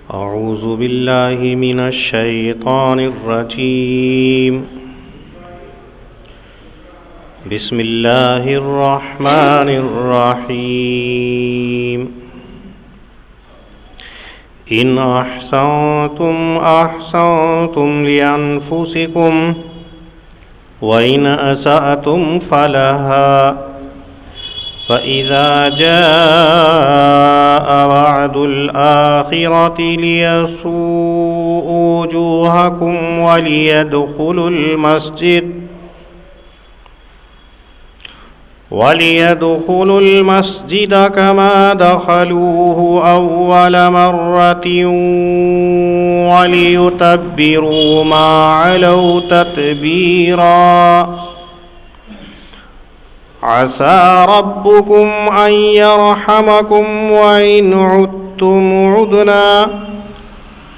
أعوذ بالله من الشيطان الرجيم. بسم الله الرحمن الرحيم. إن أحسنتم أحسنتم لأنفسكم وإن أسأتم فلها فإذا جاء وعد الآخرة ليسوءوا وجوهكم وليدخلوا المسجد كما دخلوه أول مرة وليتبروا ما علوا تتبيرا. عسى ربكم أن يرحمكم وإن عدتم عدنا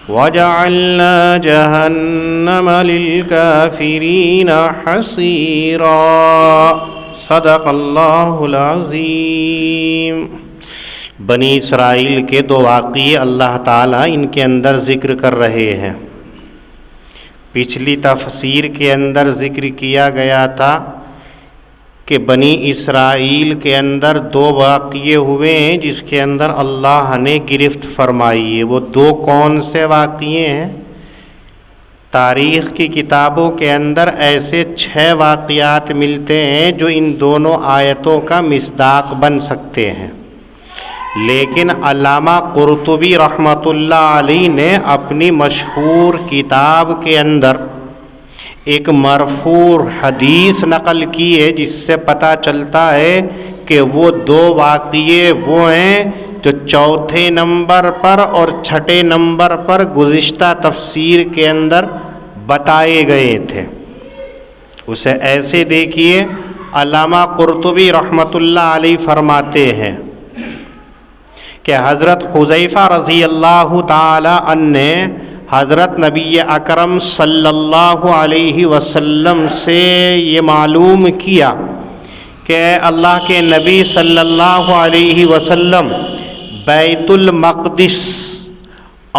وجعلنا جهنم للكافرين حصيرا. صدق اللہ العظیم. بنی اسرائیل کے دو واقعے اللہ تعالیٰ ان کے اندر ذکر کر رہے ہیں. پچھلی تفسیر کے اندر ذکر کیا گیا تھا کہ بنی اسرائیل کے اندر دو واقعے ہوئے ہیں جس کے اندر اللہ نے گرفت فرمائی ہے. وہ دو کون سے واقعے ہیں؟ تاریخ کی کتابوں کے اندر ایسے 6 واقعات ملتے ہیں جو ان دونوں آیتوں کا مصداق بن سکتے ہیں، لیکن علامہ قرطبی رحمۃ اللہ علیہ نے اپنی مشہور کتاب کے اندر ایک مرفوع حدیث نقل کی ہے جس سے پتہ چلتا ہے کہ وہ دو واقعے وہ ہیں جو 4تھے نمبر پر اور 6ٹھے نمبر پر گزشتہ تفسیر کے اندر بتائے گئے تھے. اسے ایسے دیکھیے، علامہ قرطبی رحمۃ اللہ علیہ فرماتے ہیں کہ حضرت حذیفہ رضی اللہ تعالی عنہ نے حضرت نبی اکرم صلی اللہ علیہ وسلم سے یہ معلوم کیا کہ اے اللہ کے نبی صلی اللہ علیہ وسلم، بیت المقدس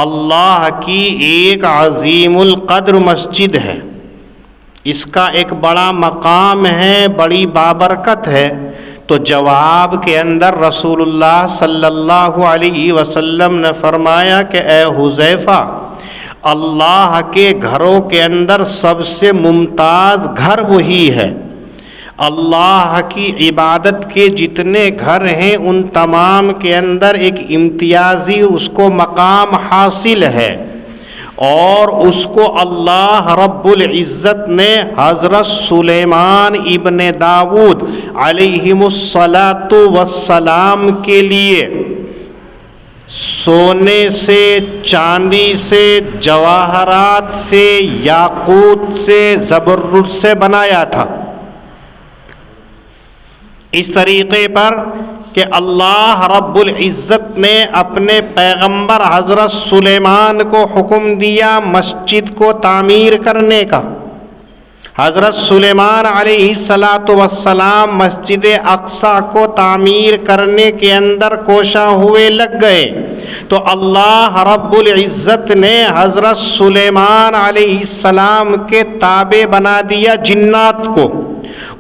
اللہ کی ایک عظیم القدر مسجد ہے، اس کا ایک بڑا مقام ہے، بڑی بابرکت ہے. تو جواب کے اندر رسول اللہ صلی اللہ علیہ وسلم نے فرمایا کہ اے حذیفہ، اللہ کے گھروں کے اندر سب سے ممتاز گھر وہی ہے. اللہ کی عبادت کے جتنے گھر ہیں ان تمام کے اندر ایک امتیازی اس کو مقام حاصل ہے، اور اس کو اللہ رب العزت نے حضرت سلیمان ابن داؤد علیہم الصلاۃ والسلام کے لیے سونے سے، چاندی سے، جواہرات سے، یاقوت سے، زبرجد سے بنایا تھا. اس طریقے پر کہ اللہ رب العزت نے اپنے پیغمبر حضرت سلیمان کو حکم دیا مسجد کو تعمیر کرنے کا. حضرت سلیمان علیہ السلام مسجد اقصی کو تعمیر کرنے کے اندر کوشاں ہوئے لگ گئے، تو اللہ رب العزت نے حضرت سلیمان علیہ السلام کے تابع بنا دیا جنات کو.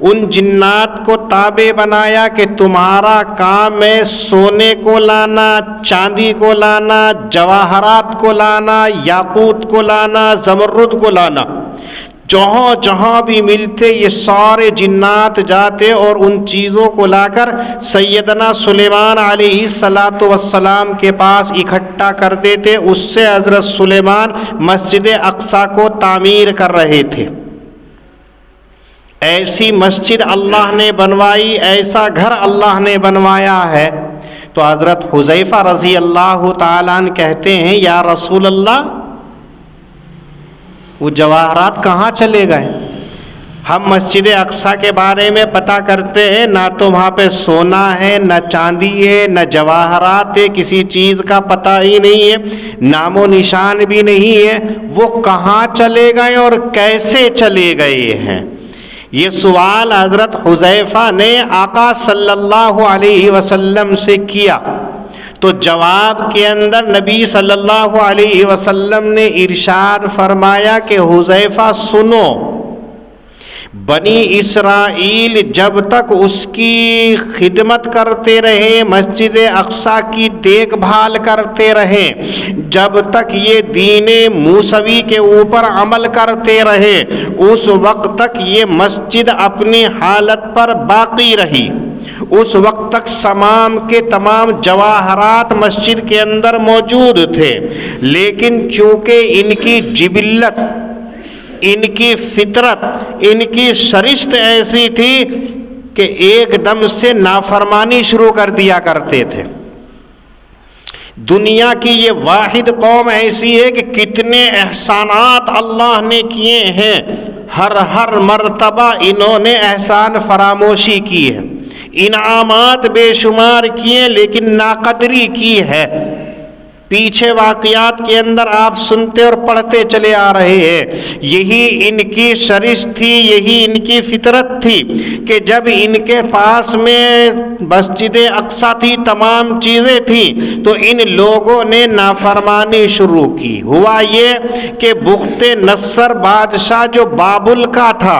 ان جنات کو تابع بنایا کہ تمہارا کام ہے سونے کو لانا، چاندی کو لانا، جواہرات کو لانا، یاقوت کو لانا، زمرد کو لانا. جہاں جہاں بھی ملتے یہ سارے جنات جاتے اور ان چیزوں کو لا کر سیدنا سلیمان علیہ السلام کے پاس اکٹھا کر دیتے. اس سے حضرت سلیمان مسجد اقصی کو تعمیر کر رہے تھے. ایسی مسجد اللہ نے بنوائی، ایسا گھر اللہ نے بنوایا ہے. تو حضرت حذیفہ رضی اللہ تعالیٰ عنہ کہتے ہیں یا رسول اللہ، وہ جواہرات کہاں چلے گئے؟ ہم مسجد اقصی کے بارے میں پتہ کرتے ہیں، نہ تو وہاں پہ سونا ہے، نہ چاندی ہے، نہ جواہرات ہے، کسی چیز کا پتہ ہی نہیں ہے، نام و نشان بھی نہیں ہے. وہ کہاں چلے گئے اور کیسے چلے گئے ہیں؟ یہ سوال حضرت حذیفہ نے آقا صلی اللہ علیہ وسلم سے کیا. تو جواب کے اندر نبی صلی اللہ علیہ وسلم نے ارشاد فرمایا کہ حذیفہ سنو، بنی اسرائیل جب تک اس کی خدمت کرتے رہے، مسجد اقصیٰ کی دیکھ بھال کرتے رہے، جب تک یہ دین موسوی کے اوپر عمل کرتے رہے، اس وقت تک یہ مسجد اپنی حالت پر باقی رہی، اس وقت تک تمام کے تمام جواہرات مسجد کے اندر موجود تھے۔ لیکن چونکہ ان کی جبلت، ان کی فطرت، ان کی سرشت ایسی تھی کہ ایک دم سے نافرمانی شروع کر دیا کرتے تھے۔ دنیا کی یہ واحد قوم ایسی ہے کہ کتنے احسانات اللہ نے کیے ہیں، ہر مرتبہ انہوں نے احسان فراموشی کی ہے، انعامات بے شمار کیے لیکن ناقدری کی ہے۔ پیچھے واقعات کے اندر آپ سنتے اور پڑھتے چلے آ رہے ہیں، یہی ان کی شرش تھی، یہی ان کی فطرت تھی کہ جب ان کے پاس میں مسجد اقصیٰ تھی، تمام چیزیں تھیں، تو ان لوگوں نے نافرمانی شروع کی۔ ہوا یہ کہ بخت نصر بادشاہ جو بابل کا تھا،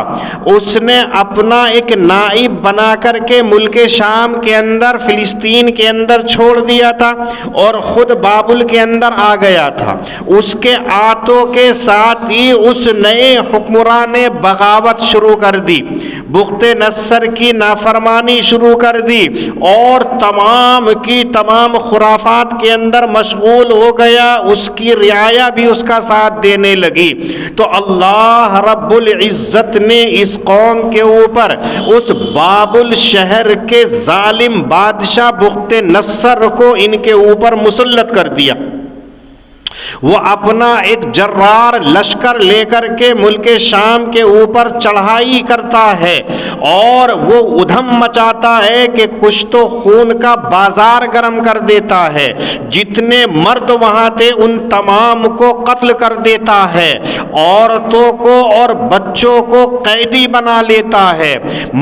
اس نے اپنا ایک نائب بنا کر کے ملک شام کے اندر، فلسطین کے اندر چھوڑ دیا تھا اور خود بابل کے اندر آ گیا تھا۔ اس کے آتوں کے ساتھ ہی اس نئے حکمران نے بغاوت شروع کر دی، بخت نصر کی نافرمانی شروع کر دی اور تمام کی تمام خرافات کے اندر مشغول ہو گیا، اس کی رعایا بھی اس کا ساتھ دینے لگی۔ تو اللہ رب العزت نے اس قوم کے اوپر اس بابل شہر کے ظالم بادشاہ بخت نصر کو ان کے اوپر مسلط کر دیا۔ وہ اپنا ایک جرار لشکر لے کر کے ملک شام کے اوپر چڑھائی کرتا ہے اور وہ ادھم مچاتا ہے کہ کچھ تو خون کا بازار گرم کر دیتا ہے، جتنے مرد وہاں تھے ان تمام کو قتل کر دیتا ہے، عورتوں کو اور بچوں کو قیدی بنا لیتا ہے۔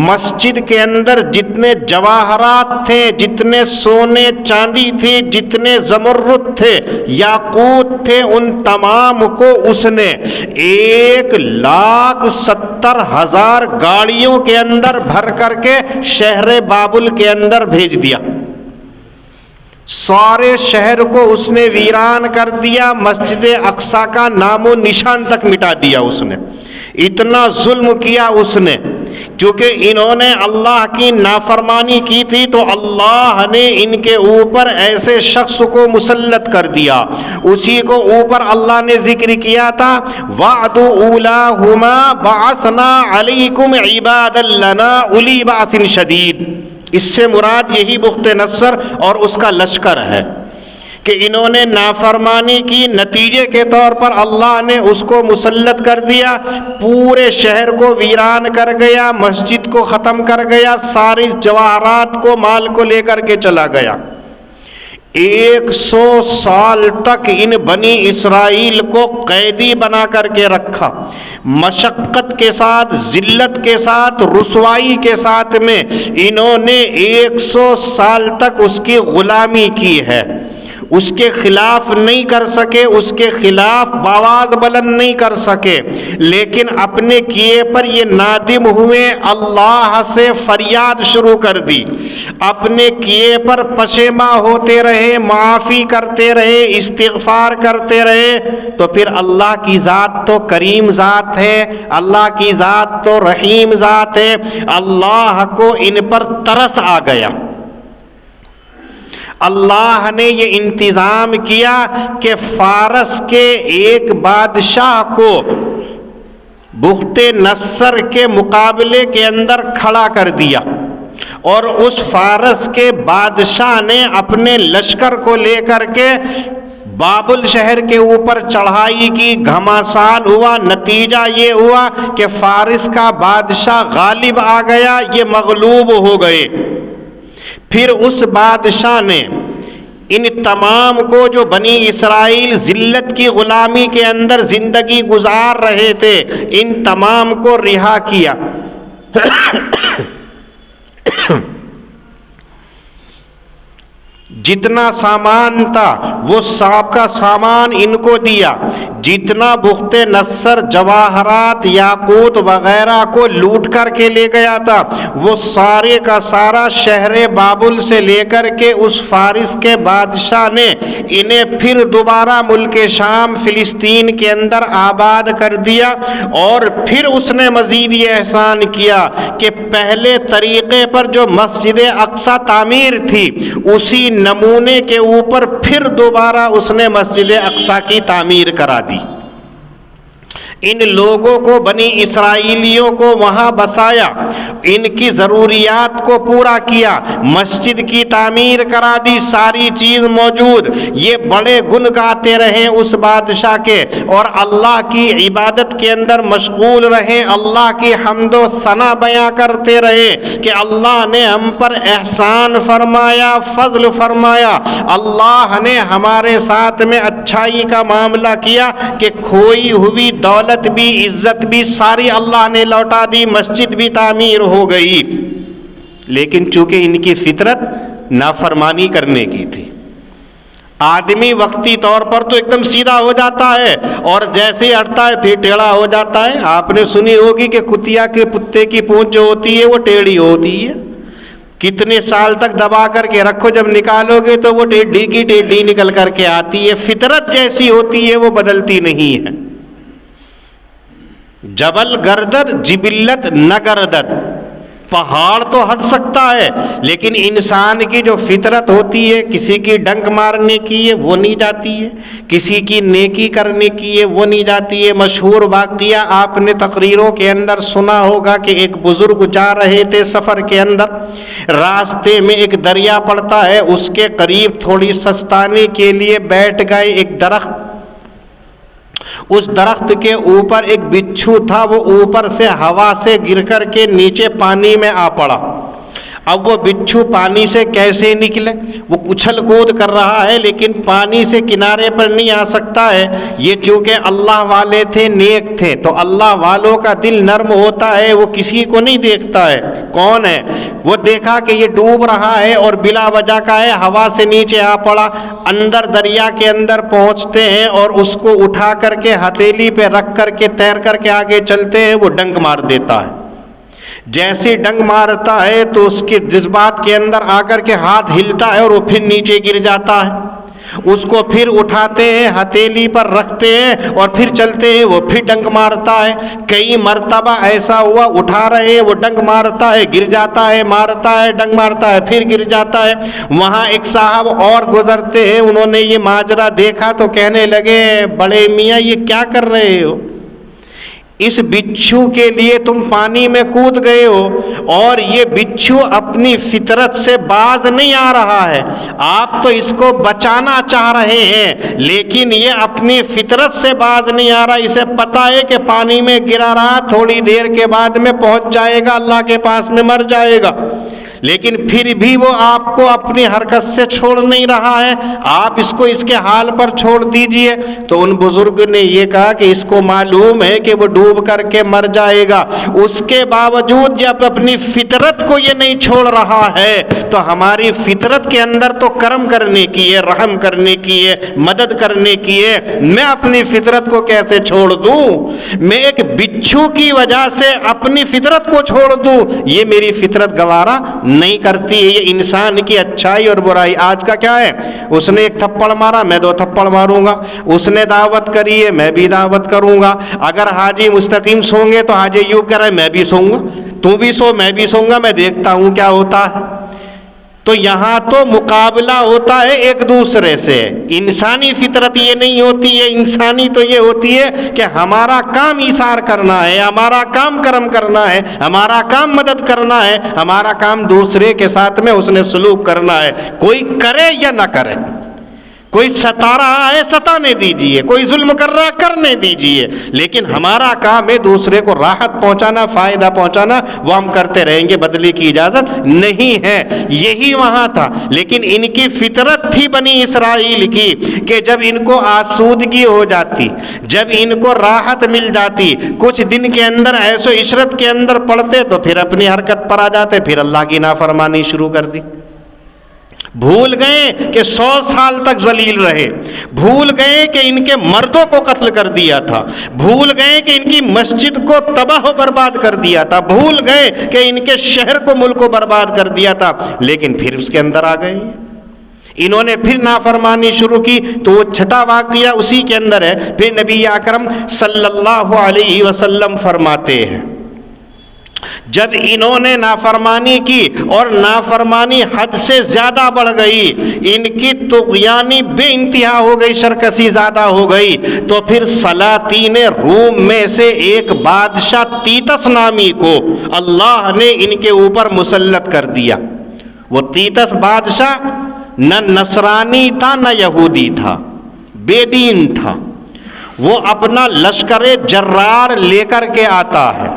مسجد کے اندر جتنے جواہرات تھے، جتنے سونے چاندی تھی، جتنے زمرد تھے، یاقوت تھے، ان تمام کو اس نے 1,70,000 گاڑیوں کے اندر بھر کر کے شہر بابل کے اندر بھیج دیا۔ سارے شہر کو اس نے ویران کر دیا، مسجد اقصیٰ کا نام و نشان تک مٹا دیا۔ اس نے اتنا ظلم کیا اس نے، چونکہ انہوں نے اللہ کی نافرمانی کی تھی تو اللہ نے ان کے اوپر ایسے شخص کو مسلط کر دیا۔ اسی کو اوپر اللہ نے ذکر کیا تھا، وعد اولاہما بعثنا علیکم عبادا لنا اولی بأس شدید۔ اس سے مراد یہی بخت نصر اور اس کا لشکر ہے کہ انہوں نے نافرمانی کی، نتیجے کے طور پر اللہ نے اس کو مسلط کر دیا، پورے شہر کو ویران کر گیا، مسجد کو ختم کر گیا، ساری جواہرات کو، مال کو لے کر کے چلا گیا۔ 100 سال تک ان بنی اسرائیل کو قیدی بنا کر کے رکھا، مشقت کے ساتھ، ذلت کے ساتھ، رسوائی کے ساتھ میں انہوں نے 100 سال تک اس کی غلامی کی ہے۔ اس کے خلاف نہیں کر سکے، اس کے خلاف آواز بلند نہیں کر سکے، لیکن اپنے کیے پر یہ نادم ہوئے، اللہ سے فریاد شروع کر دی، اپنے کیے پر پشیماں ہوتے رہے، معافی کرتے رہے، استغفار کرتے رہے، تو پھر اللہ کی ذات تو کریم ذات ہے، اللہ کی ذات تو رحیم ذات ہے، اللہ کو ان پر ترس آ گیا۔ اللہ نے یہ انتظام کیا کہ فارس کے ایک بادشاہ کو بخت نصر کے مقابلے کے اندر کھڑا کر دیا، اور اس فارس کے بادشاہ نے اپنے لشکر کو لے کر کے بابل شہر کے اوپر چڑھائی کی، گھمسان ہوا، نتیجہ یہ ہوا کہ فارس کا بادشاہ غالب آ گیا، یہ مغلوب ہو گئے۔ پھر اس بادشاہ نے ان تمام کو جو بنی اسرائیل ذلت کی غلامی کے اندر زندگی گزار رہے تھے، ان تمام کو رہا کیا۔ جتنا سامان تھا وہ سب کا سامان ان کو دیا، جتنا بخت نصر جواہرات یاقوت وغیرہ کو لوٹ کر کے لے گیا تھا وہ سارے کا سارا شہر بابل سے لے کر کے اس فارس کے بادشاہ نے انہیں پھر دوبارہ ملک شام فلسطین کے اندر آباد کر دیا۔ اور پھر اس نے مزید یہ احسان کیا کہ پہلے طریقے پر جو مسجد اقصی تعمیر تھی اسی نمونے کے اوپر پھر دوبارہ اس نے مسجد اقصی کی تعمیر کرا دی۔ ان لوگوں کو بنی اسرائیلیوں کو وہاں بسایا، ان کی ضروریات کو پورا کیا، مسجد کی تعمیر کرا دی، ساری چیز موجود۔ یہ بڑے گن گاتے رہیں اس بادشاہ کے اور اللہ کی عبادت کے اندر مشغول رہیں، اللہ کی حمد و ثنا بیان کرتے رہے کہ اللہ نے ہم پر احسان فرمایا، فضل فرمایا، اللہ نے ہمارے ساتھ میں اچھائی کا معاملہ کیا کہ کھوئی ہوئی دولت بھی عزت بھی ساری اللہ نے لوٹا دی، مسجد بھی تعمیر ہو گئی۔ لیکن چونکہ ان کی فطرت نافرمانی کرنے کی تھی، آدمی وقتی طور پر تو ایک دم سیدھا ہو جاتا ہے اور جیسے ہی ہٹتا ہے پھر ٹیڑھا ہو جاتا ہے۔ آپ نے سنی ہوگی کہ کتیا کے کتے کی پونچھ جو ہوتی ہے وہ ٹیڑھی ہوتی ہے، کتنے سال تک دبا کر کے رکھو، جب نکالو گے تو وہ ٹیڑھی کی ٹیڑھی نکل کر کے آتی ہے۔ فطرت جیسی ہوتی ہے وہ بدلتی نہیں ہے۔ جبل گردد جبلت نہ گردد، پہاڑ تو ہٹ سکتا ہے لیکن انسان کی جو فطرت ہوتی ہے کسی کی ڈنک مارنے کی ہے وہ نہیں جاتی ہے، کسی کی نیکی کرنے کی ہے وہ نہیں جاتی ہے۔ مشہور واقعہ آپ نے تقریروں کے اندر سنا ہوگا کہ ایک بزرگ جا رہے تھے سفر کے اندر، راستے میں ایک دریا پڑتا ہے، اس کے قریب تھوڑی سستانے کے لیے بیٹھ گئے ایک درخت، اس درخت کے اوپر ایک بچھو تھا، وہ اوپر سے ہوا سے گر کر کے نیچے پانی میں آ پڑا۔ اب وہ بچھو پانی سے کیسے نکلے؟ وہ اچھل کود کر رہا ہے لیکن پانی سے کنارے پر نہیں آ سکتا ہے۔ یہ چونکہ اللہ والے تھے، نیک تھے، تو اللہ والوں کا دل نرم ہوتا ہے، وہ کسی کو نہیں دیکھتا ہے کون ہے۔ وہ دیکھا کہ یہ ڈوب رہا ہے اور بلا وجہ کا ہے، ہوا سے نیچے آ پڑا۔ اندر دریا کے اندر پہنچتے ہیں اور اس کو اٹھا کر کے ہتھیلی پہ رکھ کر کے تیر کر کے آگے چلتے ہیں، وہ ڈنک مار دیتا ہے۔ جیسے ڈنگ مارتا ہے تو اس کے جذبات کے اندر آ کر کے ہاتھ ہلتا ہے اور وہ پھر نیچے گر جاتا ہے۔ اس کو پھر اٹھاتے ہیں، ہتھیلی پر رکھتے ہیں اور پھر چلتے ہیں، وہ پھر ڈنگ مارتا ہے۔ کئی مرتبہ ایسا ہوا، اٹھا رہے ہیں، وہ ڈنگ مارتا ہے، گر جاتا ہے، مارتا ہے، ڈنگ مارتا ہے، پھر گر جاتا ہے۔ وہاں ایک صاحب اور گزرتے ہیں، انہوں نے یہ ماجرا دیکھا تو کہنے لگے، بڑے میاں یہ کیا کر رہے ہو؟ اس بچھو کے لیے تم پانی میں کود گئے ہو اور یہ بچھو اپنی فطرت سے باز نہیں آ رہا ہے، آپ تو اس کو بچانا چاہ رہے ہیں لیکن یہ اپنی فطرت سے باز نہیں آ رہا۔ اسے پتا ہے کہ پانی میں گرا رہا، تھوڑی دیر کے بعد میں پہنچ جائے گا اللہ کے پاس میں، مر جائے گا، لیکن پھر بھی وہ آپ کو اپنی حرکت سے چھوڑ نہیں رہا ہے، آپ اس کو اس کے حال پر چھوڑ دیجئے۔ تو ان بزرگ نے یہ کہا کہ اس کو معلوم ہے کہ وہ ڈوب کر کے مر جائے گا، اس کے باوجود جب اپنی فطرت کو یہ نہیں چھوڑ رہا ہے تو ہماری فطرت کے اندر تو کرم کرنے کی ہے، رحم کرنے کی ہے، مدد کرنے کی ہے۔ میں اپنی فطرت کو کیسے چھوڑ دوں؟ میں ایک بچھو کی وجہ سے اپنی فطرت کو چھوڑ دوں؟ یہ میری فطرت گوارا نہیں کرتی ہے۔ یہ انسان کی اچھائی اور برائی۔ آج کا کیا ہے، اس نے ایک تھپڑ مارا، میں دو تھپڑ ماروں گا، اس نے دعوت کری ہے، میں بھی دعوت کروں گا۔ اگر حاجی مستقیم سوں گے تو حاجی ایوب کہہ رہا ہے میں بھی سوں گا، تو بھی سو میں بھی سوں گا، میں دیکھتا ہوں کیا ہوتا ہے۔ تو یہاں تو مقابلہ ہوتا ہے ایک دوسرے سے۔ انسانی فطرت یہ نہیں ہوتی ہے، انسانی تو یہ ہوتی ہے کہ ہمارا کام ایثار کرنا ہے، ہمارا کام کرم کرنا ہے، ہمارا کام مدد کرنا ہے، ہمارا کام دوسرے کے ساتھ میں حسن سلوک کرنا ہے، کوئی کرے یا نہ کرے۔ کوئی ستا رہا ہے ستانے دیجئے، کوئی ظلم کر رہا ہے کرنے دیجئے، لیکن ہمارا کام ہے دوسرے کو راحت پہنچانا، فائدہ پہنچانا، وہ ہم کرتے رہیں گے، بدلے کی اجازت نہیں ہے۔ یہی وہاں تھا، لیکن ان کی فطرت تھی بنی اسرائیل کی کہ جب ان کو آسودگی ہو جاتی، جب ان کو راحت مل جاتی، کچھ دن کے اندر عیش و عشرت کے اندر پڑتے تو پھر اپنی حرکت پر آ جاتے، پھر اللہ کی نافرمانی شروع کر دی۔ بھول گئے کہ 100 سال تک ذلیل رہے، بھول گئے کہ ان کے مردوں کو قتل کر دیا تھا، بھول گئے کہ ان کی مسجد کو تباہ و برباد کر دیا تھا، بھول گئے کہ ان کے شہر کو، ملک کو برباد کر دیا تھا، لیکن پھر اس کے اندر آ گئے، انہوں نے پھر نافرمانی شروع کی۔ تو وہ چھٹا واقعہ اسی کے اندر ہے۔ پھر نبی اکرم صلی اللہ علیہ وسلم فرماتے ہیں جب انہوں نے نافرمانی کی اور نافرمانی حد سے زیادہ بڑھ گئی، ان کی طغیانی بے انتہا ہو گئی، سرکشی زیادہ ہو گئی، تو پھر سلاطین روم میں سے ایک بادشاہ تیتس نامی کو اللہ نے ان کے اوپر مسلط کر دیا۔ وہ تیتس بادشاہ نہ نصرانی تھا نہ یہودی تھا، بے دین تھا۔ وہ اپنا لشکر جرار لے کر کے آتا ہے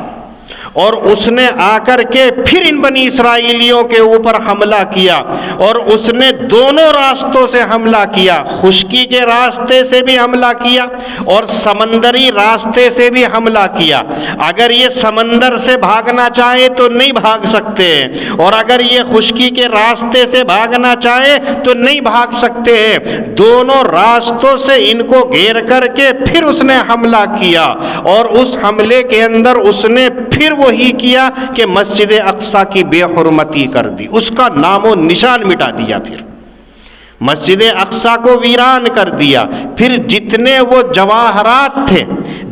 اور اس نے آ کر کے پھر ان بنی اسرائیلیوں کے اوپر حملہ کیا، اور اس نے دونوں راستوں سے حملہ کیا، خشکی کے راستے سے بھی حملہ کیا اور سمندری راستے سے بھی حملہ کیا۔ اگر یہ سمندر سے بھاگنا چاہے تو نہیں بھاگ سکتے، اور اگر یہ خشکی کے راستے سے بھاگنا چاہے تو نہیں بھاگ سکتے ہیں۔ دونوں راستوں سے ان کو گھیر کر کے پھر اس نے حملہ کیا، اور اس حملے کے اندر اس نے پھر وہی کیا کہ مسجد اقصی کی بے حرمتی کر دی، اس کا نام و نشان مٹا دیا، پھر مسجد اقصی کو ویران کر دیا۔ پھر جتنے وہ جواہرات تھے،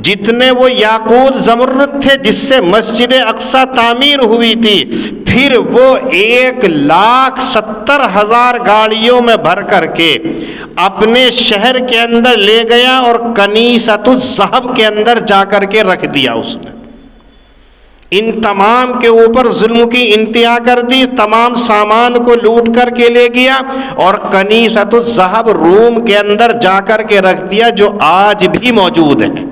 جتنے وہ یاقوت زمرد تھے جس سے مسجد اقصی تعمیر ہوئی تھی، پھر وہ 1,70,000 گاڑیوں میں بھر کر کے اپنے شہر کے اندر لے گیا اور کنیسۃ الذہب کے اندر جا کر کے رکھ دیا۔ اس نے ان تمام کے اوپر ظلم کی انتہا کر دی، تمام سامان کو لوٹ کر کے لے گیا اور کنیسۃ الذہب روم کے اندر جا کر کے رکھ دیا، جو آج بھی موجود ہے۔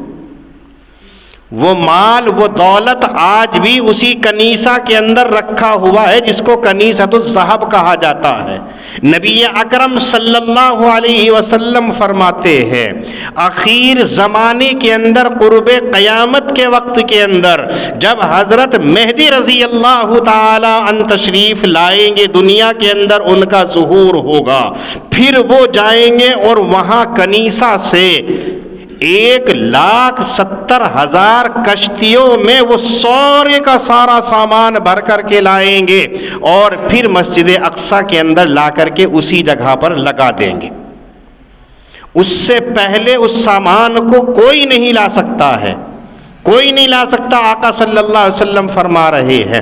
وہ مال، وہ دولت آج بھی اسی کنیسہ کے اندر رکھا ہوا ہے جس کو کنیسۃ الذہب کہا جاتا ہے۔ نبی اکرم صلی اللہ علیہ وسلم فرماتے ہیں اخیر زمانے کے اندر، قرب قیامت کے وقت کے اندر، جب حضرت مہدی رضی اللہ تعالی عنہ تشریف لائیں گے دنیا کے اندر، ان کا ظہور ہوگا، پھر وہ جائیں گے اور وہاں کنیسہ سے 1,70,000 کشتیوں میں وہ سارے کا سارا سامان بھر کر کے لائیں گے اور پھر مسجد اقصی کے اندر لا کر کے اسی جگہ پر لگا دیں گے۔ اس سے پہلے اس سامان کو کوئی نہیں لا سکتا ہے، کوئی نہیں لا سکتا۔ آقا صلی اللہ علیہ وسلم فرما رہے ہیں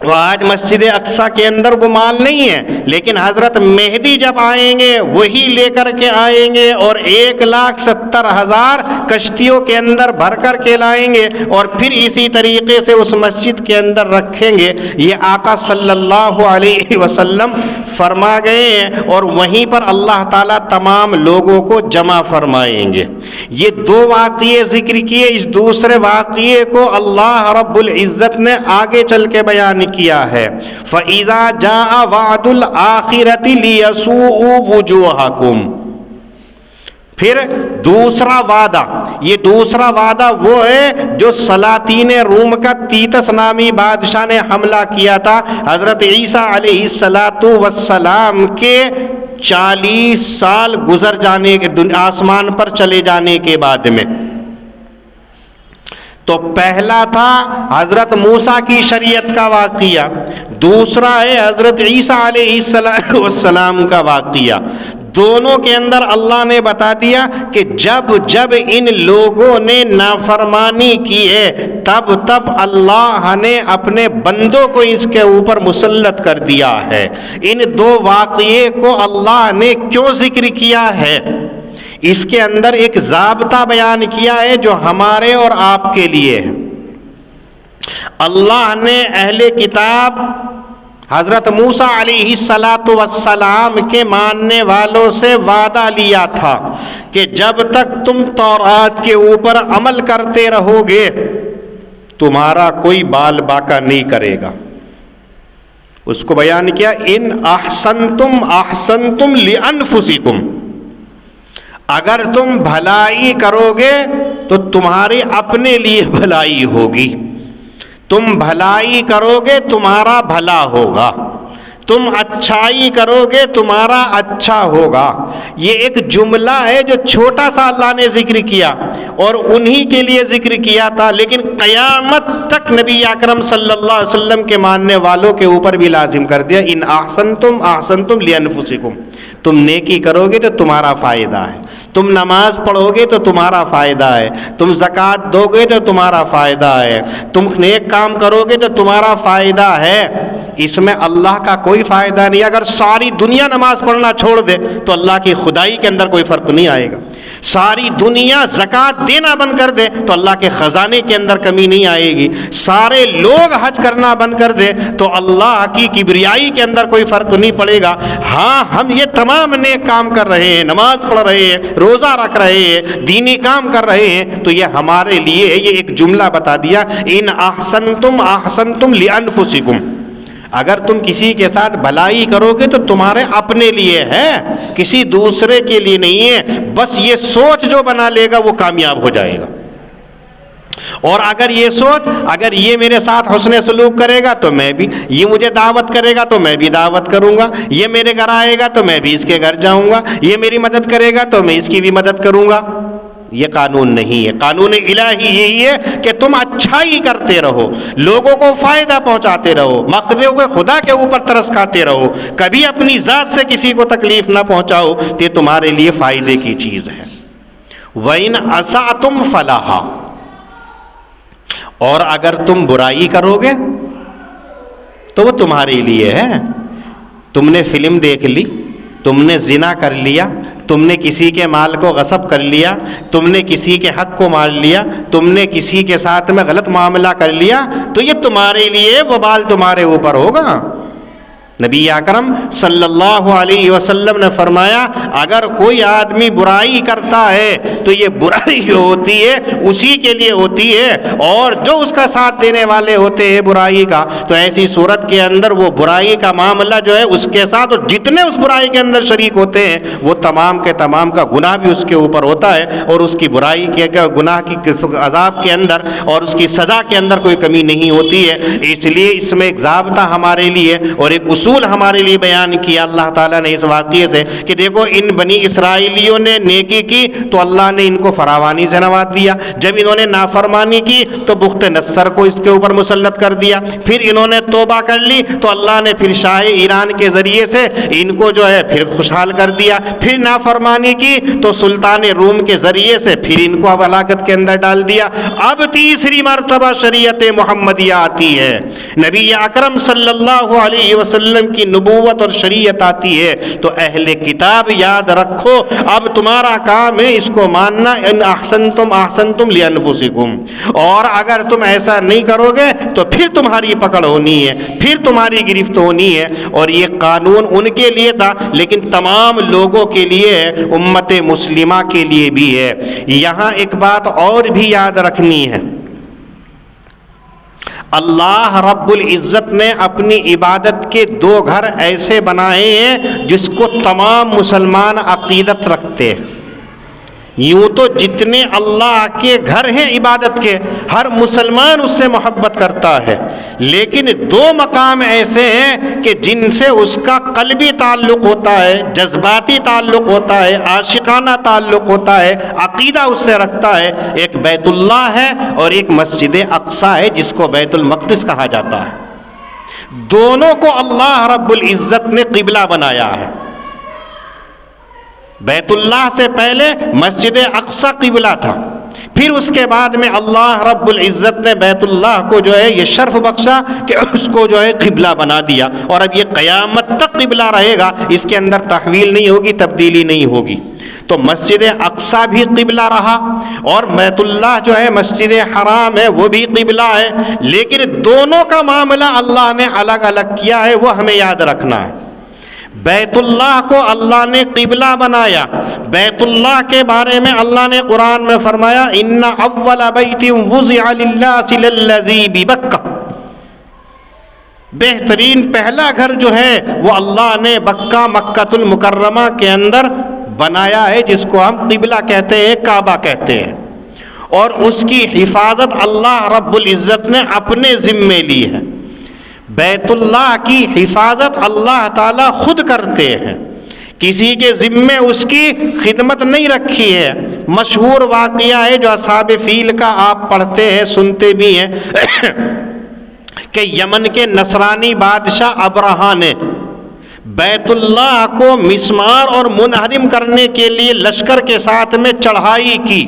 وہ آج مسجد اقصی کے اندر وہ مال نہیں ہے، لیکن حضرت مہدی جب آئیں گے وہی لے کر کے آئیں گے اور 1,70,000 کشتیوں کے اندر بھر کر کے لائیں گے اور پھر اسی طریقے سے اس مسجد کے اندر رکھیں گے۔ یہ آقا صلی اللہ علیہ وسلم فرما گئے ہیں اور وہیں پر اللہ تعالیٰ تمام لوگوں کو جمع فرمائیں گے۔ یہ دو واقعے ذکر کیے، اس دوسرے واقعے کو اللہ رب العزت نے آگے چل کے بیان کیا ہے۔ فَإِذَا جَاءَ وَعْدُ الْآخِرَةِ لِيَسُوءُوا وُجُوهَكُمْ۔ پھر دوسرا وعدہ، یہ دوسرا وعدہ وہ ہے جو سلاطین روم کا تیتس نامی بادشاہ نے حملہ کیا تھا حضرت عیسیٰ علیہ السلام کے 40 سال گزر جانے کے، آسمان پر چلے جانے کے بعد میں۔ تو پہلا تھا حضرت موسیٰ کی شریعت کا واقعہ، دوسرا ہے حضرت عیسیٰ علیہ السلام کا واقعہ۔ دونوں کے اندر اللہ نے بتا دیا کہ جب جب ان لوگوں نے نافرمانی کی ہے تب تب اللہ نے اپنے بندوں کو اس کے اوپر مسلط کر دیا ہے۔ ان دو واقعے کو اللہ نے کیوں ذکر کیا ہے؟ اس کے اندر ایک ضابطہ بیان کیا ہے جو ہمارے اور آپ کے لیے ہے۔ اللہ نے اہل کتاب حضرت موسیٰ علیہ السلام کے ماننے والوں سے وعدہ لیا تھا کہ جب تک تم تورات کے اوپر عمل کرتے رہو گے تمہارا کوئی بال باقا نہیں کرے گا۔ اس کو بیان کیا، ان احسنتم احسنتم لانفسکم، اگر تم بھلائی کرو گے تو تمہاری اپنے لیے بھلائی ہوگی، تم بھلائی کرو گے تمہارا بھلا ہوگا، تم اچھائی کرو گے تمہارا اچھا ہوگا. یہ ایک جملہ ہے جو چھوٹا سا اللہ نے ذکر کیا اور انہی کے لیے ذکر کیا تھا، لیکن قیامت تک نبی اکرم صلی اللہ علیہ وسلم کے ماننے والوں کے اوپر بھی لازم کر دیا. ان احسنتم احسنتم لانفسکم، تم نیکی کرو گے تو تمہارا فائدہ ہے، تم نماز پڑھو گے تو تمہارا فائدہ ہے، تم زکوٰۃ دو گے تو تمہارا فائدہ ہے، تم نیک کام کرو گے تو تمہارا فائدہ ہے. اس میں اللہ کا کوئی فائدہ نہیں. اگر ساری دنیا نماز پڑھنا چھوڑ دے تو اللہ کی خدائی کے اندر کوئی فرق نہیں آئے گا. ساری دنیا زکوٰۃ دینا بند کر دے تو اللہ کے خزانے کے اندر کمی نہیں آئے گی. سارے لوگ حج کرنا بند کر دے تو اللہ کی کبریائی کے اندر کوئی فرق نہیں پڑے گا. ہاں ہم یہ تمام نیک کام کر رہے ہیں، نماز پڑھ رہے ہیں، روزہ رکھ رہے ہیں، دینی کام کر رہے ہیں، تو یہ ہمارے لیے یہ ایک جملہ بتا دیا، ان احسنتم احسنتم لانفسکم. اگر تم کسی کے ساتھ بھلائی کرو گے تو تمہارے اپنے لیے ہے، کسی دوسرے کے لیے نہیں ہے. بس یہ سوچ جو بنا لے گا وہ کامیاب ہو جائے گا. اور اگر یہ سوچ، اگر یہ میرے ساتھ حسن سلوک کرے گا تو میں بھی، یہ مجھے دعوت کرے گا تو میں بھی دعوت کروں گا، یہ میرے گھر آئے گا تو میں بھی اس کے گھر جاؤں گا، یہ میری مدد کرے گا تو میں اس کی بھی مدد کروں گا. یہ قانون نہیں ہے. قانون الہی یہی ہے کہ تم اچھائی کرتے رہو، لوگوں کو فائدہ پہنچاتے رہو، مخلوق خدا کے اوپر ترس کھاتے رہو، کبھی اپنی ذات سے کسی کو تکلیف نہ پہنچاؤ، یہ تمہارے لیے فائدے کی چیز ہے. وَإِنْ أَسَأْتُمْ فَلَهَا، اور اگر تم برائی کرو گے تو وہ تمہارے لیے ہے. تم نے فلم دیکھ لی، تم نے زنا کر لیا، تم نے کسی کے مال کو غصب کر لیا، تم نے کسی کے حق کو مار لیا، تم نے کسی کے ساتھ میں غلط معاملہ کر لیا، تو یہ تمہارے لیے وبال تمہارے اوپر ہوگا. نبی اکرم صلی اللہ علیہ وسلم نے فرمایا اگر کوئی آدمی برائی کرتا ہے تو یہ برائی جو ہوتی ہے اسی کے لیے ہوتی ہے، اور جو اس کا ساتھ دینے والے ہوتے ہیں برائی کا، تو ایسی صورت کے اندر وہ برائی کا معاملہ جو ہے اس کے ساتھ، اور جتنے اس برائی کے اندر شریک ہوتے ہیں وہ تمام کے تمام کا گناہ بھی اس کے اوپر ہوتا ہے، اور اس کی برائی کے گناہ کی عذاب کے اندر اور اس کی سزا کے اندر کوئی کمی نہیں ہوتی ہے. اس لیے اس میں ایک ضابطہ ہمارے لیے اور ایک اصول ہمارے لیے بیان کیا اللہ تعالیٰ نے اس واقعے سے کہ دیکھو ان بنی اسرائیلیوں نے نیکی کی تو اللہ نے ان کو فراوانی سے نواز دیا، جب انہوں نے نافرمانی کی تو بخت نصر کو اس کے اوپر مسلط کر دیا، پھر انہوں نے توبہ کر لی تو اللہ نے پھر شاہ ایران کے ذریعے سے ان کو جو ہے پھر خوشحال کر دیا، پھر نافرمانی کی تو سلطان روم کے ذریعے سے پھر ان کو اب ہلاکت کے اندر ڈال دیا. اب تیسری مرتبہ شریعت محمدیہ آتی ہے، نبی اکرم صلی اللہ علیہ وسلم کی نبوت اور شریعت آتی ہے. تو اہل کتاب یاد رکھو اب تمہارا کام ہے اس کو ماننا، ان احسنتم احسنتم لانفسکم، اور اگر تم ایسا نہیں کرو گے تو پھر تمہاری پکڑ ہونی ہے، پھر تمہاری گرفت ہونی ہے. اور یہ قانون ان کے لیے تھا لیکن تمام لوگوں کے لیے ہے، امت مسلمہ کے لیے بھی ہے. یہاں ایک بات اور بھی یاد رکھنی ہے، اللہ رب العزت نے اپنی عبادت کے دو گھر ایسے بنائے ہیں جس کو تمام مسلمان عقیدت رکھتے ہیں. یوں تو جتنے اللہ کے گھر ہیں عبادت کے ہر مسلمان اس سے محبت کرتا ہے، لیکن دو مقام ایسے ہیں کہ جن سے اس کا قلبی تعلق ہوتا ہے، جذباتی تعلق ہوتا ہے، عاشقانہ تعلق ہوتا ہے، عقیدہ اس سے رکھتا ہے. ایک بیت اللہ ہے اور ایک مسجد اقصی ہے جس کو بیت المقدس کہا جاتا ہے. دونوں کو اللہ رب العزت نے قبلہ بنایا ہے. بیت اللہ سے پہلے مسجد اقصی قبلہ تھا، پھر اس کے بعد میں اللہ رب العزت نے بیت اللہ کو جو ہے یہ شرف بخشا کہ اس کو جو ہے قبلہ بنا دیا، اور اب یہ قیامت تک قبلہ رہے گا، اس کے اندر تحویل نہیں ہوگی، تبدیلی نہیں ہوگی. تو مسجد اقصی بھی قبلہ رہا اور بیت اللہ جو ہے مسجد حرام ہے وہ بھی قبلہ ہے، لیکن دونوں کا معاملہ اللہ نے الگ الگ کیا ہے، وہ ہمیں یاد رکھنا ہے. بیت اللہ کو اللہ نے قبلہ بنایا. بیت اللہ کے بارے میں اللہ نے قرآن میں فرمایا ان اول بیت وضع للناس للذی ببکہ، بہترین پہلا گھر جو ہے وہ اللہ نے بکہ مکۃ المکرمہ کے اندر بنایا ہے، جس کو ہم قبلہ کہتے ہیں، کعبہ کہتے ہیں، اور اس کی حفاظت اللہ رب العزت نے اپنے ذمے لی ہے. بیت اللہ کی حفاظت اللہ تعالیٰ خود کرتے ہیں، کسی کے ذمے اس کی خدمت نہیں رکھی ہے۔ مشہور واقعہ ہے جو اصحاب فیل کا آپ پڑھتے ہیں سنتے بھی ہیں کہ یمن کے نصرانی بادشاہ ابرہا نے بیت اللہ کو مسمار اور منہدم کرنے کے لیے لشکر کے ساتھ میں چڑھائی کی۔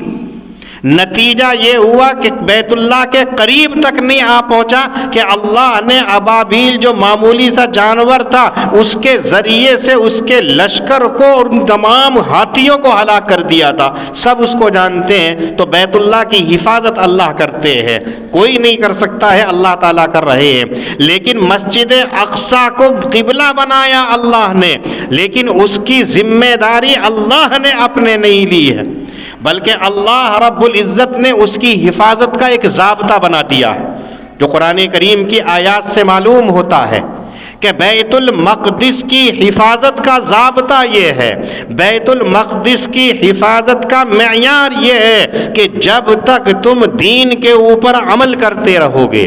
نتیجہ یہ ہوا کہ بیت اللہ کے قریب تک نہیں آ پہنچا کہ اللہ نے ابابیل جو معمولی سا جانور تھا اس کے ذریعے سے اس کے لشکر کو اور تمام ہاتھیوں کو ہلاک کر دیا تھا۔ سب اس کو جانتے ہیں۔ تو بیت اللہ کی حفاظت اللہ کرتے ہیں، کوئی نہیں کر سکتا ہے، اللہ تعالیٰ کر رہے ہیں۔ لیکن مسجد اقصی کو قبلہ بنایا اللہ نے، لیکن اس کی ذمہ داری اللہ نے اپنے نہیں لی ہے، بلکہ اللہ رب العزت نے اس کی حفاظت کا ایک ضابطہ بنا دیا ہے، جو قرآن کریم کی آیات سے معلوم ہوتا ہے کہ بیت المقدس کی حفاظت کا ضابطہ یہ ہے، بیت المقدس کی حفاظت کا معیار یہ ہے کہ جب تک تم دین کے اوپر عمل کرتے رہو گے،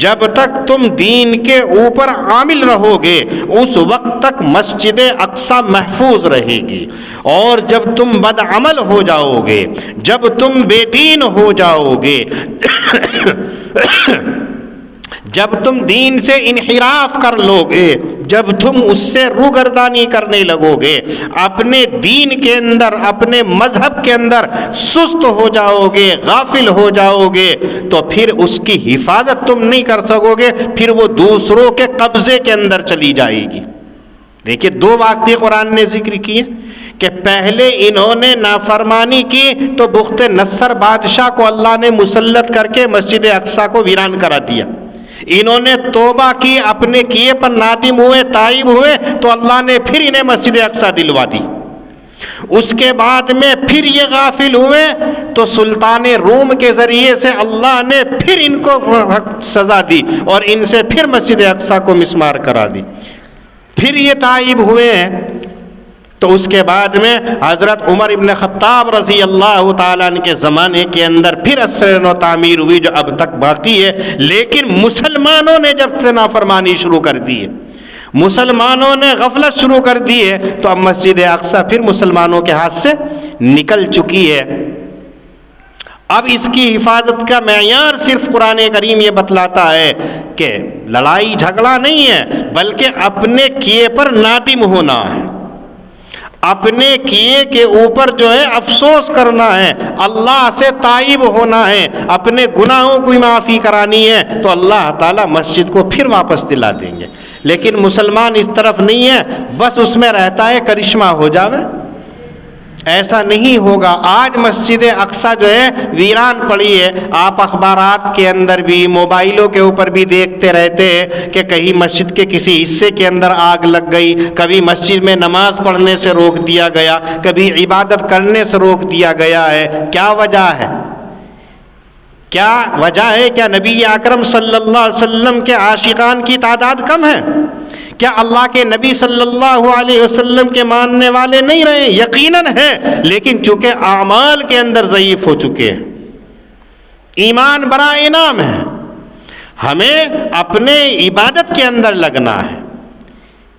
جب تک تم دین کے اوپر عامل رہو گے، اس وقت تک مسجد اقصی محفوظ رہے گی۔ اور جب تم بدعمل ہو جاؤ گے، جب تم بے دین ہو جاؤ گے، جب تم دین سے انحراف کر لو گے، جب تم اس سے روگردانی کرنے لگو گے، اپنے دین کے اندر، اپنے مذہب کے اندر سست ہو جاؤ گے، غافل ہو جاؤ گے، تو پھر اس کی حفاظت تم نہیں کر سکو گے، پھر وہ دوسروں کے قبضے کے اندر چلی جائے گی۔ دیکھیے دو واقعے قرآن نے ذکر کیے کہ پہلے انہوں نے نافرمانی کی تو بخت نصر بادشاہ کو اللہ نے مسلط کر کے مسجد اقصی کو ویران کرا دیا۔ انہوں نے توبہ کی، اپنے کیے پر نادم ہوئے، تائب ہوئے، تو اللہ نے پھر انہیں مسجد اقصی دلوا دی۔ اس کے بعد میں پھر یہ غافل ہوئے تو سلطان روم کے ذریعے سے اللہ نے پھر ان کو سزا دی اور ان سے پھر مسجد اقصی کو مسمار کرا دی۔ پھر یہ تائب ہوئے ہیں تو اس کے بعد میں حضرت عمر ابن خطاب رضی اللہ تعالیٰ عنہ کے زمانے کے اندر پھر اثر و تعمیر ہوئی جو اب تک باقی ہے۔ لیکن مسلمانوں نے جب سے نافرمانی شروع کر دی ہے، مسلمانوں نے غفلت شروع کر دی ہے، تو اب مسجد اقصی پھر مسلمانوں کے ہاتھ سے نکل چکی ہے۔ اب اس کی حفاظت کا معیار صرف قرآن کریم یہ بتلاتا ہے کہ لڑائی جھگڑا نہیں ہے، بلکہ اپنے کیے پر نادم ہونا ہے، اپنے کیے کے اوپر جو ہے افسوس کرنا ہے، اللہ سے تائب ہونا ہے، اپنے گناہوں کی معافی کرانی ہے، تو اللہ تعالیٰ مسجد کو پھر واپس دلا دیں گے۔ لیکن مسلمان اس طرف نہیں ہے، بس اس میں رہتا ہے کرشمہ ہو جاوے، ایسا نہیں ہوگا۔ آج مسجد اقصی جو ہے ویران پڑی ہے، آپ اخبارات کے اندر بھی، موبائلوں کے اوپر بھی دیکھتے رہتے ہیں کہ کہیں مسجد کے کسی حصے کے اندر آگ لگ گئی، کبھی مسجد میں نماز پڑھنے سے روک دیا گیا، کبھی عبادت کرنے سے روک دیا گیا ہے۔ کیا وجہ ہے؟ کیا وجہ ہے؟ کیا نبی اکرم صلی اللہ علیہ وسلم کے عاشقان کی تعداد کم ہے؟ کیا اللہ کے نبی صلی اللہ علیہ وسلم کے ماننے والے نہیں رہے؟ یقیناً ہے، لیکن چونکہ اعمال کے اندر ضعیف ہو چکے ہیں۔ ایمان بڑا انعام ہے، ہمیں اپنے عبادت کے اندر لگنا ہے،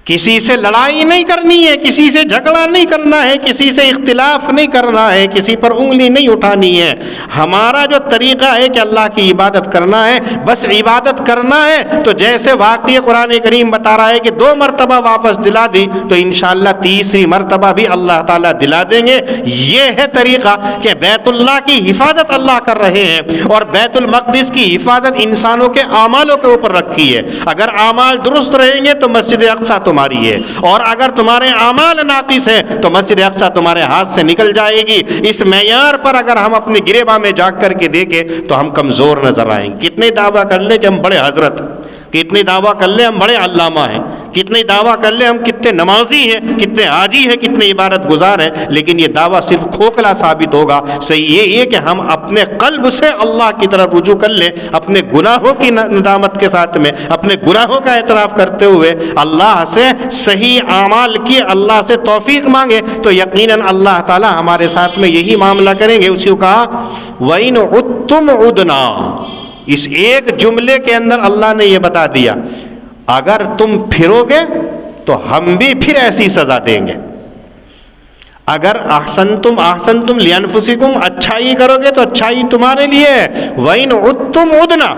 کسی سے لڑائی نہیں کرنی ہے، کسی سے جھگڑا نہیں کرنا ہے، کسی سے اختلاف نہیں کرنا ہے، کسی پر انگلی نہیں اٹھانی ہے۔ ہمارا جو طریقہ ہے کہ اللہ کی عبادت کرنا ہے، بس عبادت کرنا ہے۔ تو جیسے واقعی قرآن کریم بتا رہا ہے کہ 2 مرتبہ واپس دلا دی، تو انشاءاللہ تیسری مرتبہ بھی اللہ تعالیٰ دلا دیں گے۔ یہ ہے طریقہ کہ بیت اللہ کی حفاظت اللہ کر رہے ہیں، اور بیت المقدس کی حفاظت انسانوں کے اعمالوں کے اوپر رکھی ہے۔ اگر اعمال درست رہیں گے تو مسجد اقصی تمہاری ہے، اور اگر تمہارے اعمال ناقص ہیں تو مسجد اقصی تمہارے ہاتھ سے نکل جائے گی۔ اس معیار پر اگر ہم اپنے گریباں میں جا کر کے دیکھیں تو ہم کمزور نظر آئیں گے۔ کتنے دعویٰ کر لیں کہ ہم بڑے حضرت، کتنے دعویٰ کر لیں ہم بڑے علامہ ہیں، کتنے دعویٰ کر لیں ہم کتنے نمازی ہیں، کتنے حاجی ہیں، کتنے عبادت گزار ہیں، لیکن یہ دعویٰ صرف کھوکھلا ثابت ہوگا۔ صحیح یہ کہ ہم اپنے قلب سے اللہ کی طرف رجوع کر لیں، اپنے گناہوں کی ندامت کے ساتھ میں، اپنے گناہوں کا اعتراف کرتے ہوئے اللہ سے صحیح اعمال کی اللہ سے توفیق مانگے، تو یقیناً اللہ تعالیٰ ہمارے ساتھ میں یہی معاملہ کریں گے۔ اسی کو کہا وَإِنْ عُدْتُمْ عُدْنَا، اس ایک جملے کے اندر اللہ نے یہ بتا دیا اگر تم پھرو گے تو ہم بھی پھر ایسی سزا دیں گے. اگر احسنتم لانفسکم اچھائی کرو گے تو اچھائی تمہارے لیے ہے. وَإِنْ عُدْتُمْ عُدْنَا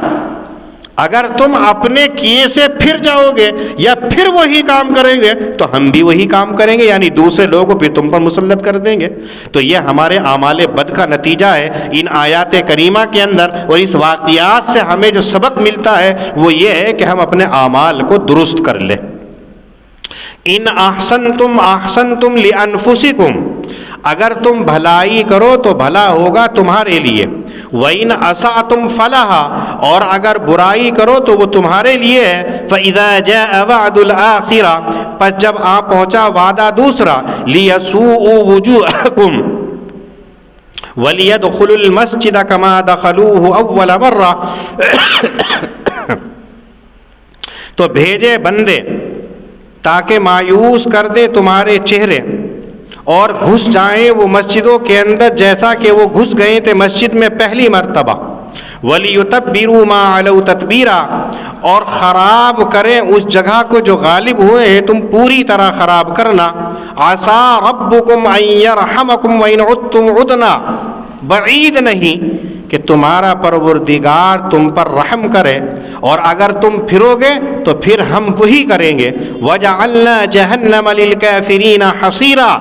اگر تم اپنے کیے سے پھر جاؤ گے یا پھر وہی کام کریں گے تو ہم بھی وہی کام کریں گے، یعنی دوسرے لوگوں بھی تم پر مسلط کر دیں گے. تو یہ ہمارے اعمال بد کا نتیجہ ہے. ان آیات کریمہ کے اندر اور اس واقعات سے ہمیں جو سبق ملتا ہے وہ یہ ہے کہ ہم اپنے اعمال کو درست کر لیں. ان احسنتم لانفسکم اگر تم بھلائی کرو تو بھلا ہوگا تمہارے لیے. وَإِنْ أَسَأْتُمْ فَلَهَا اور اگر برائی کرو تو وہ تمہارے لیے ہے. فَإِذَا جَاءَ وَعْدُ الْآخِرَةِ پس جب آ پہنچا وعدہ دوسرا. لِيَسُوءُوا وُجُوهَكُمْ وَلِيَدْخُلُوا الْمَسْجِدَ كَمَا دَخَلُوهُ أَوَّلَ مَرَّةٍ تو بھیجے بندے تاکہ مایوس کر دے تمہارے چہرے اور گھس جائیں وہ مسجدوں کے اندر جیسا کہ وہ گھس گئے تھے مسجد میں پہلی مرتبہ. وَلِيُتَبِّرُوا مَا عَلَوْا تَتْبِيرًا اور خراب کریں اس جگہ کو جو غالب ہوئے ہیں تم پوری طرح خراب کرنا. عَسَىٰ رَبُّكُمْ أَن يَرْحَمَكُمْ وَإِنْ عُدْتُمْ عُدْنَا بعید نہیں کہ تمہارا پروردگار تم پر رحم کرے اور اگر تم پھرو گے تو پھر ہم وہی کریں گے. وَجَعَلْنَا جَهَنَّمَ لِلْكَافِرِينَ حَصِيرًا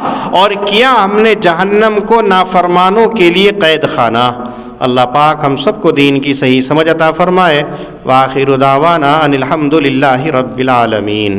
اور کیا ہم نے جہنم کو نافرمانوں کے لیے قید خانہ. اللہ پاک ہم سب کو دین کی صحیح سمجھ عطا فرمائے. وآخر دعوانا ان الحمد للہ رب العالمین.